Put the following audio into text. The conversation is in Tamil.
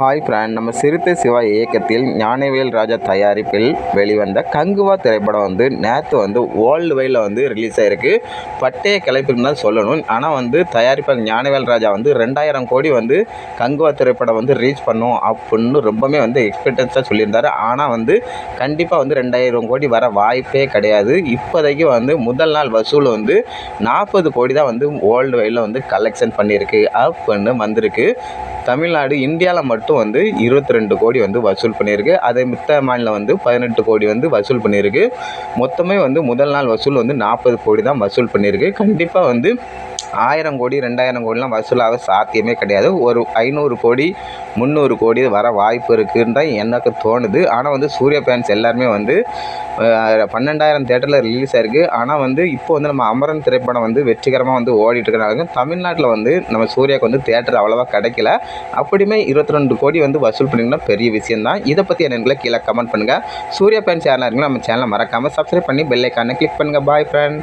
ஹாய் ஃப்ரெண்ட், நம்ம சிறுத்தை சிவா இயக்கத்தில் ஞானவேல் ராஜா தயாரிப்பில் வெளிவந்த கங்குவா திரைப்படம் நேற்று வேர்ல்டு வைடில் ரிலீஸ் ஆகிருக்கு. பட்டைய கிளப்பின்னு தான் சொல்லணும். ஆனால் தயாரிப்பாளர் ஞானவேல் ராஜா 2000 கோடி கங்குவா திரைப்படம் ரீச் பண்ணும் அப்படின்னு ரொம்பவே எக்ஸ்பெக்டன்ஸாக சொல்லியிருந்தார். ஆனால் கண்டிப்பாக 2000 கோடி வர வாய்ப்பே கிடையாது. இப்போதைக்கு முதல் நாள் வசூல் 40 கோடி தான் வேர்ல்டு வைடில் கலெக்ஷன் பண்ணியிருக்கு அப்படின்னு வந்திருக்கு. தமிழ்நாடு இந்தியாவில் மட்டும் 22 கோடி வசூல் பண்ணியிருக்கு. அதே மித்த மாநிலம் 18 கோடி வசூல் பண்ணியிருக்கு. மொத்தமே முதல் நாள் வசூல் 40 கோடி தான் வசூல் பண்ணியிருக்கு. கண்டிப்பாக 1000 கோடி 2000 கோடிலாம் வசூலாக சாத்தியமே கிடையாது. ஒரு 500 கோடி 300 கோடி வர வாய்ப்பு இருக்குன்னு தான் எனக்கு தோணுது. ஆனால் சூர்யா ஃபேன்ஸ் எல்லாருமே 12,000 தேட்டரில் ரிலீஸ் ஆயிருக்கு. ஆனால் இப்போ நம்ம அமரன் திரைப்படம் வெற்றிகரமாக ஓடிட்டு இருக்கிறனால தமிழ்நாட்டில் நம்ம சூர்யாவுக்கு தேட்டர் அவ்வளோவா கிடைக்கல. அப்படியுமே 22 கோடி வசூல் பண்ணிங்கன்னா பெரிய விஷயம்தான். இதை பற்றி என்னங்களை கீழே கமெண்ட் பண்ணுங்கள். சூர்யா ஃபேன்ஸ் யாரெல்லாம் இருக்கீங்களோ நம்ம சேனலை மறக்காமல் சப்ஸ்கிரைப் பண்ணி பெல் ஐக்கானை கிளிக் பண்ணுங்கள். பாய் ஃப்ரெண்ட்.